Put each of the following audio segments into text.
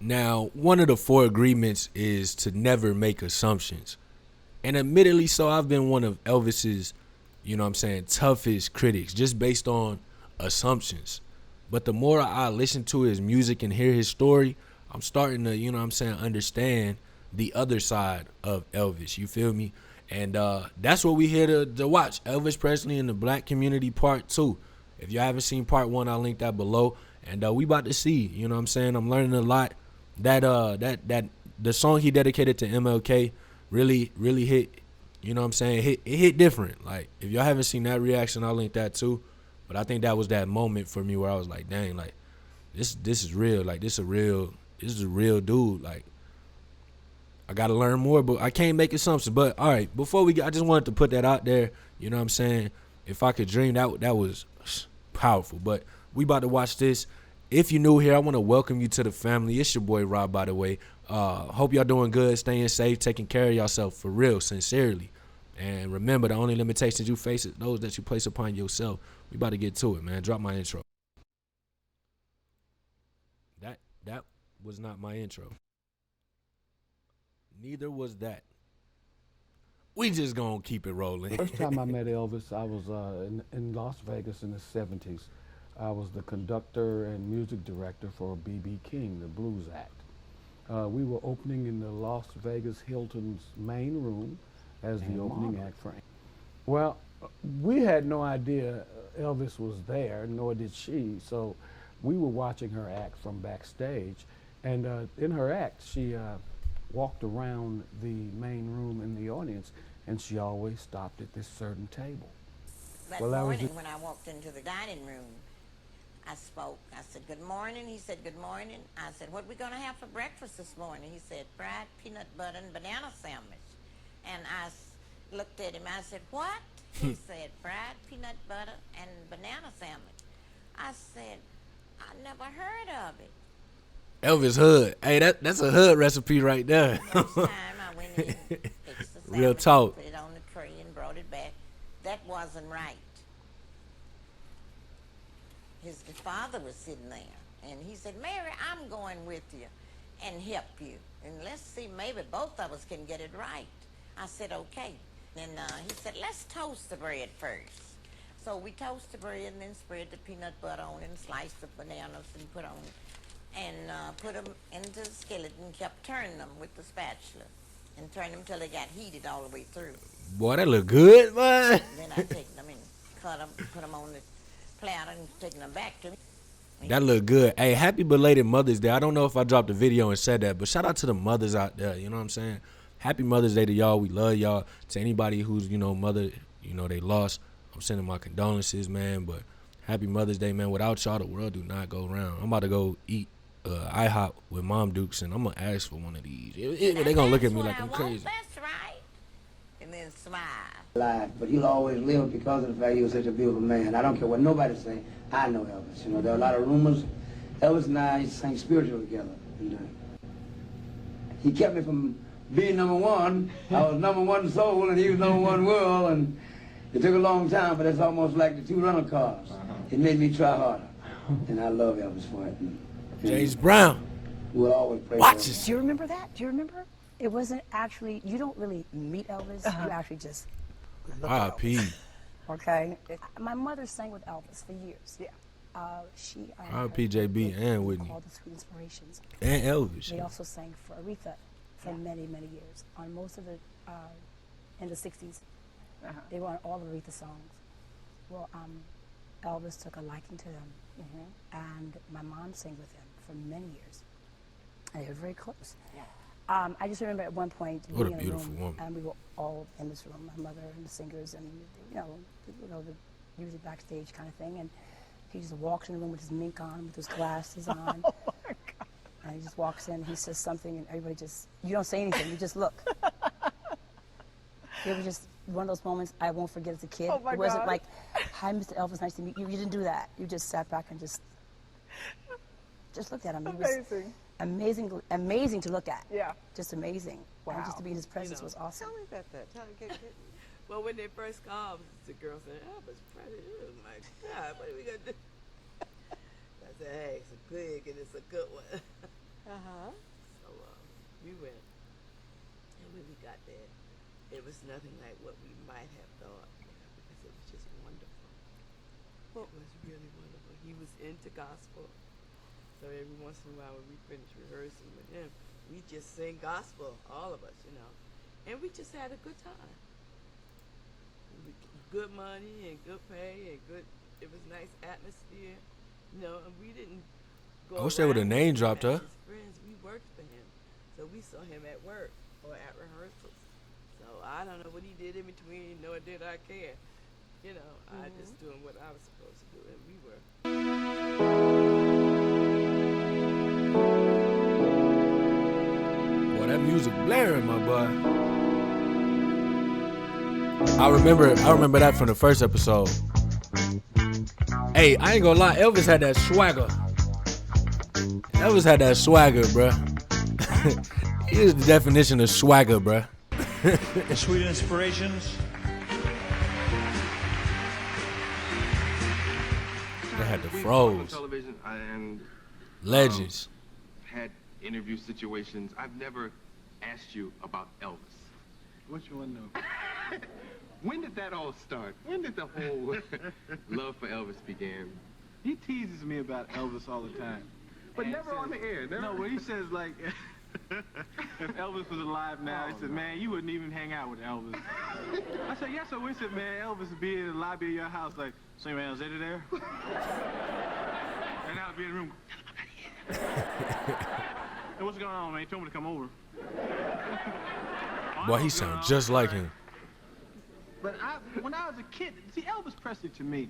Now, one of the four agreements is to never make assumptions. And admittedly so, I've been one of Elvis's, toughest critics just based on assumptions. But the more I listen to his music and hear his story, I'm starting to, understand the other side of Elvis. You feel me? And that's what we here to watch. Elvis Presley in the Black Community Part 2. If you haven't seen Part 1, I'll link that below. And we about to see, I'm learning a lot. That the song he dedicated to MLK really hit, it hit different. Like, if y'all haven't seen that reaction, I'll link that too. But I think that was that moment for me where I was like, dang, like this is real. Like this is a real dude. Like, I gotta learn more, but I can't make assumptions. But all right, before I just wanted to put that out there. If I could dream, that was powerful. But we about to watch this. If you're new here, I want to welcome you to the family. It's your boy Rob, by the way. Hope y'all doing good, staying safe, taking care of yourself for real, sincerely. And remember, the only limitations you face is those that you place upon yourself. We about to get to it, man. Drop my intro. That was not my intro. Neither was that. We just gonna keep it rolling. First time I met Elvis, I was in Las Vegas in the 70s. I was the conductor and music director for B.B. King, the blues act. We were opening in the Las Vegas Hilton's main room as the opening act for. Well, we had no idea Elvis was there, nor did she. So we were watching her act from backstage, and in her act, she walked around the main room in the audience, and she always stopped at this certain table. That morning when I walked into the dining room, I spoke. I said, good morning. He said, good morning. I said, what are we going to have for breakfast this morning? He said, fried peanut butter and banana sandwich. And I looked at him. I said, what? He said, fried peanut butter and banana sandwich. I said, I never heard of it. Elvis Hood. Hey, that's a hood recipe right there. Next time I went in, fixed the sandwich, Real talk. put it on the tray and brought it back. That wasn't right. His father was sitting there, and he said, Mary, I'm going with you and help you. And let's see, maybe both of us can get it right. I said, okay. And he said, let's toast the bread first. So we toast the bread and then spread the peanut butter on it and slice the bananas and put on it. And put them into the skillet and kept turning them with the spatula. And turn them till they got heated all the way through. Boy, that look good, man. Then I take them and cut them, put them on the platter and taking them back to me. That look good. Hey, happy belated Mother's Day. I don't know if I dropped a video and said that, but shout out to the mothers out there. You know what I'm saying? Happy Mother's Day to y'all. We love y'all. To anybody who's, mother, they lost, I'm sending my condolences, man. But happy Mother's Day, man. Without y'all, the world do not go round. I'm about to go eat IHOP with Mom Dukes, and I'm going to ask for one of these. They're going to look at me like I'm crazy. That's right. And then smile. Life, but he'll always live because of the fact he was such a beautiful man. I don't care what nobody say. I know Elvis. There are a lot of rumors. Elvis and I used to sing spiritual together. And, he kept me from being number one. I was number one soul, and he was number one world. And it took a long time, but it's almost like the two rental cars. It made me try harder, and I love Elvis for it. And James Brown. We'll always pray. Watch for him. it. Do you remember that? Do you remember? It wasn't actually, you don't really meet Elvis, you actually just look at R.I.P. Elvis. Okay? My mother sang with Elvis for years. Yeah. She R.I.P. JB and Whitney. Called the Sweet Inspirations. And Elvis. They also sang for Aretha for many, many years. On most of the, in the 60s, they were on all of Aretha songs. Well, Elvis took a liking to them. And my mom sang with him for many years. And they were very close. Yeah. I just remember at one point What a being in a beautiful room, woman. and we were all in this room, my mother and the singers, and the music backstage kind of thing. And he just walks in the room with his mink on, with his glasses on. Oh my God. And he just walks in, he says something, and everybody just, you don't say anything, you just look. It was just one of those moments I won't forget as a kid. Oh my it wasn't God. like, hi, Mr. Elvis, nice to meet you. You didn't do that. You just sat back and just looked at him. He was amazing to look at. Yeah. Just amazing. Wow. And just to be in his presence was awesome. Tell me about that. Well, when they first called, the girl said, Elvis Presley. Oh my God, what are we gonna do? I said, hey, it's a pig and it's a good one. got there, it was nothing like what we might have thought, because it was just wonderful. It was really wonderful. He was into gospel, so every once in a while when we finished rehearsing with him, we just sing gospel, all of us, and we just had a good time. Good money and good pay and good. It was nice atmosphere, and we didn't go. I wish they would have name dropped her. His friends, we worked for him, so we saw him at work or at rehearsals. So I don't know what he did in between, nor did I care. I just doing what I was supposed to do, and we were. Boy, that music blaring, my boy. I remember that from the first episode. Hey, I ain't gonna lie, Elvis had that swagger. Elvis had that swagger, bruh. He is the definition of swagger, bruh. Sweet inspirations. They had the We've froze. worked on television and Legends. had interview situations. I've never asked you about Elvis. What you want to know? When did that all start? When did the whole love for Elvis begin? He teases me about Elvis all the time. But And never says- on the air. Never. No, when he says, like, if Elvis was alive now, he said, man, you wouldn't even hang out with Elvis. I said, yes, I wish it, man. Elvis would be in the lobby of your house, like, say, man, is Eddie there? And I would be in the room. Hey, what's going on, man? He told me to come over. Boy, he sound just like him. But when I was a kid, see, Elvis Presley to me,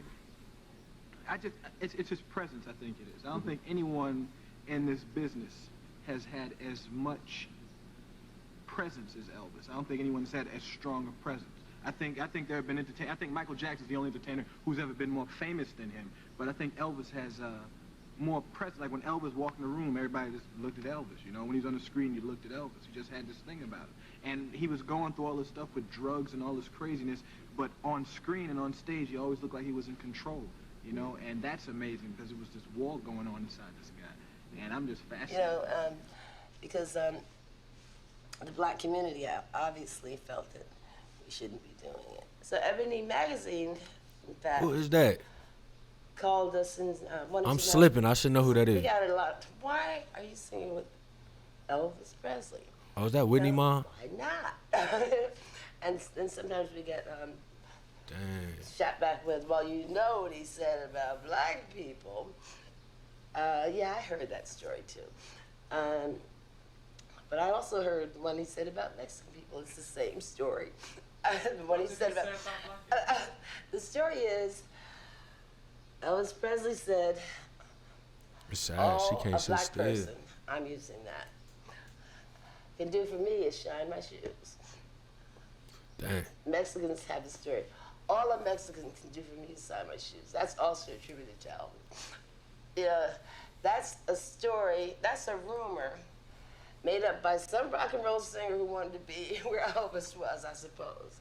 it's his presence, I think it is. I don't think anyone in this business has had as much presence as Elvis. I don't think anyone's had as strong a presence. I think there have been entertainers. I think Michael Jackson's the only entertainer who's ever been more famous than him. But I think Elvis has more presence. Like when Elvis walked in the room, everybody just looked at Elvis. When he's on the screen, you looked at Elvis. He just had this thing about him. And he was going through all this stuff with drugs and all this craziness, but on screen and on stage, he always looked like he was in control, and that's amazing because it was this war going on inside this guy. And I'm just fascinated. Because the black community obviously felt that we shouldn't be doing it. So Ebony Magazine, in fact, Who is that? called us and wanted I'm to know. slipping. I should know who that We is. got a lot. Why are you singing with Elvis Presley? Oh, is that Whitney, Mom? Why not? and sometimes we get Dang. shot back with, well, you know what he said about black people. Yeah, I heard that story too. But I also heard the one he said about Mexican people. It's the same story. What he said about the story is Elvis Presley said, It's sad. all She can't a sit black still. person, I'm using that, can do for me is shine my shoes. Dang. Mexicans have the story. All a Mexican can do for me is shine my shoes. That's also attributed to Elvis. Yeah, that's a story, that's a rumor made up by some rock and roll singer who wanted to be where Elvis was, I suppose.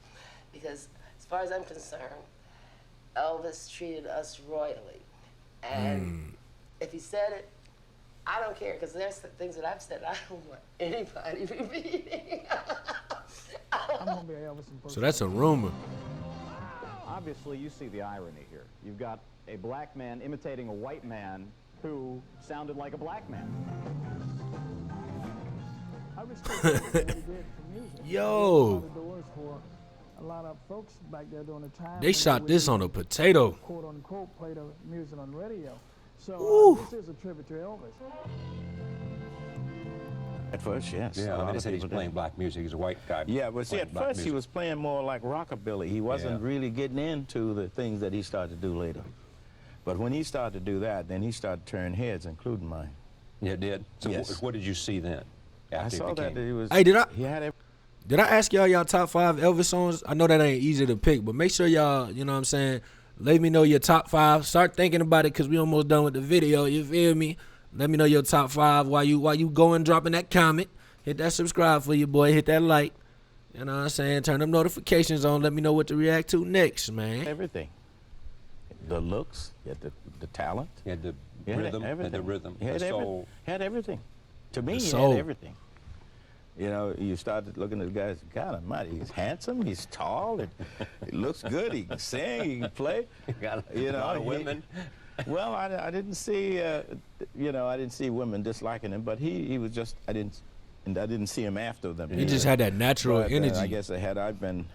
Because as far as I'm concerned, Elvis treated us royally. And if he said it, I don't care, because there's things that I've said I don't want anybody repeating. I'm gonna be Elvis impersonator. So that's a rumor. Obviously, you see the irony here. You've got a black man imitating a white man who sounded like a black man. I respect what he did for music. Yo. He opened the doors for a lot of folks back there during the time. They when shot would this on a potato. quote unquote play the music on radio. So Ooh. this is a tribute to Elvis. At first, yes. Yeah, I mean, they said he's playing black music. He's a white guy. Yeah, but see, playing at black first he music. was playing more like rockabilly. He wasn't really getting into the things that he started to do later. But when he started to do that, then he started to turn heads, including mine. Yeah, it did. So Yes. what did you see then? I After saw he that became... he was. Hey, He had Did I ask y'all top 5 Elvis songs? I know that ain't easy to pick, but make sure y'all, you know what I'm saying, let me know your top 5. Start thinking about it because we almost done with the video. You feel me? Let me know your top 5 while you going dropping that comment. Hit that subscribe for your boy. Hit that like. You know what I'm saying? Turn them notifications on. Let me know what to react to next, man. everything. The looks, he had the talent. He had the He had rhythm, everything. the rhythm, He had the soul. He had everything. To me, The he soul. had everything. You know, you started looking at the guys, God almighty, he's handsome, he's tall, and he looks good, he can sing, he can play. Got a You know, lot of women. Well, I didn't see, you know, I didn't see women disliking him, but he was just, I didn't see him after them. He just had that natural But, energy. I guess had I been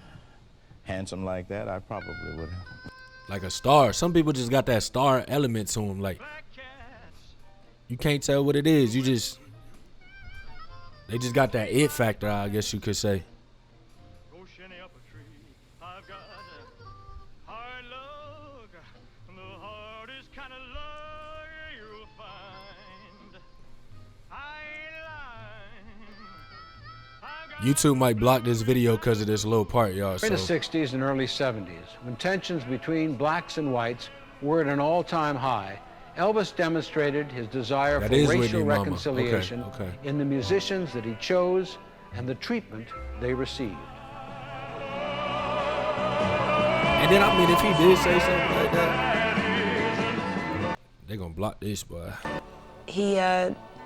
handsome like that, I probably would have. Like a star. Some people just got that star element to them. Like, you can't tell what it is. They just got that it factor, I guess you could say. YouTube might block this video because of this little part, y'all. In the 60s and early 70s, when tensions between blacks and whites were at an all-time high, Elvis demonstrated his desire for racial reconciliation in the musicians that he chose and the treatment they received. And then, I mean, if he did say something like that, they're going to block this, boy. He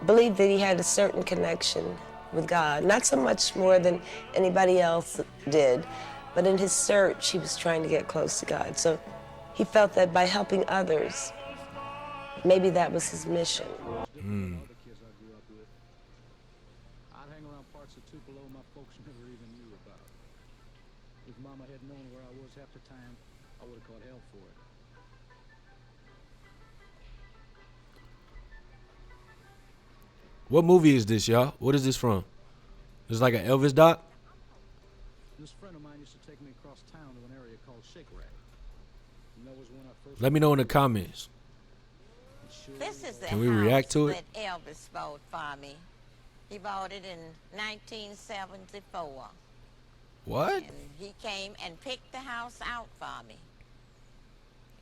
believed that he had a certain connection with God, not so much more than anybody else did, but in his search, he was trying to get close to God. So he felt that by helping others, maybe that was his mission. I'd hang around parts of Tupelo my folks never even knew about. If Mama had known where I was half the time, I would have caught hell for it. What movie is this, y'all? What is this from? It's like an Elvis doc? This friend of mine used to take me across town to an area called Shake Rack. And that was when I first... Let me know in the comments. This is the Can we react to it? that Elvis bought for me. He bought it in 1974. What? And he came and picked the house out for me.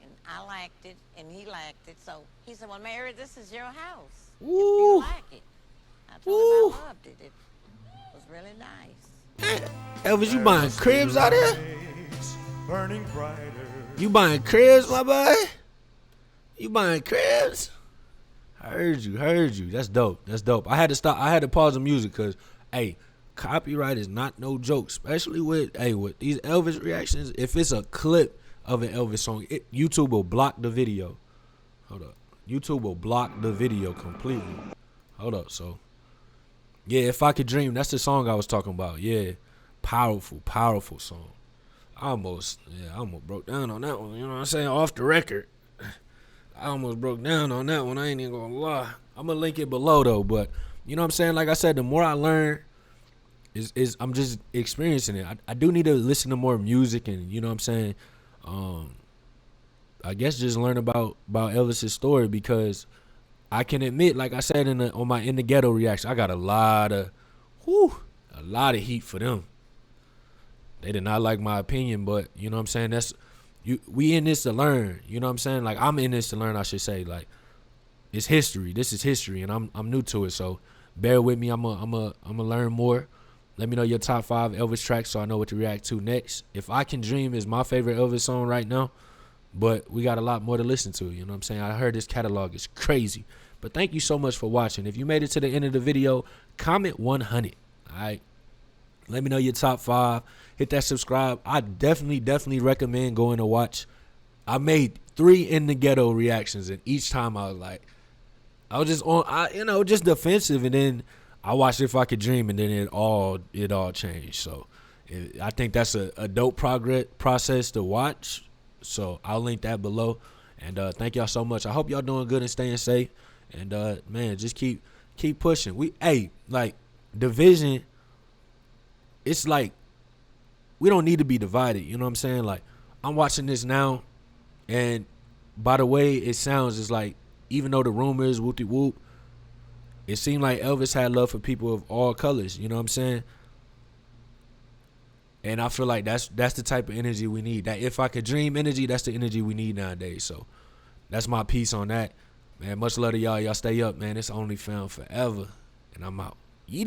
And I liked it, and he liked it. So he said, well, Mary, this is your house. Ooh. If you like it. I told him I loved it. It was really nice. Elvis, you buying cribs out there? You buying cribs, my boy? You buying cribs? I heard you. That's dope. I had to stop. I had to pause the music because, hey, copyright is not no joke, especially with these Elvis reactions. If it's a clip of an Elvis song, YouTube will block the video. Hold up. YouTube will block the video completely. Hold up, so. Yeah, If I Could Dream, that's the song I was talking about. Yeah, powerful song. I almost broke down on that one, you know what I'm saying, off the record. I almost broke down on that one, I ain't even gonna lie. I'm gonna link it below though, but you know what I'm saying, like I said, the more I learn, is I'm just experiencing it. I do need to listen to more music and, you know what I'm saying, I guess just learn about Elvis's story, because I can admit, like I said on my In the Ghetto reaction, I got a lot of heat for them. They did not like my opinion, but you know what I'm saying, we in this to learn, you know what I'm saying? Like, I'm in this to learn, I should say. Like, it's history. This is history, and I'm new to it, so bear with me. I'm a learn more. Let me know your top 5 Elvis tracks so I know what to react to next. If I Can Dream is my favorite Elvis song right now, but we got a lot more to listen to, you know what I'm saying? I heard this catalog is crazy. But thank you so much for watching. If you made it to the end of the video, comment 100, all right? Let me know your top 5. Hit that subscribe. I definitely recommend going to watch. I made 3 In the Ghetto reactions, and each time I was just on, just defensive, and then I watched If I Could Dream, and then it all changed. So I think that's a dope process to watch. So I'll link that below. And thank y'all so much. I hope y'all doing good and staying safe. And man, just keep pushing. Division. It's like we don't need to be divided. You know what I'm saying? Like, I'm watching this now, and by the way it sounds, it's like, even though the rumors whoop-de-whoop, it seemed like Elvis had love for people of all colors. You know what I'm saying? And I feel like that's the type of energy we need. That If I Could Dream energy, that's the energy we need nowadays. So that's my piece on that. Man, much love to y'all. Y'all stay up, man. It's only found forever. And I'm out. Yeet.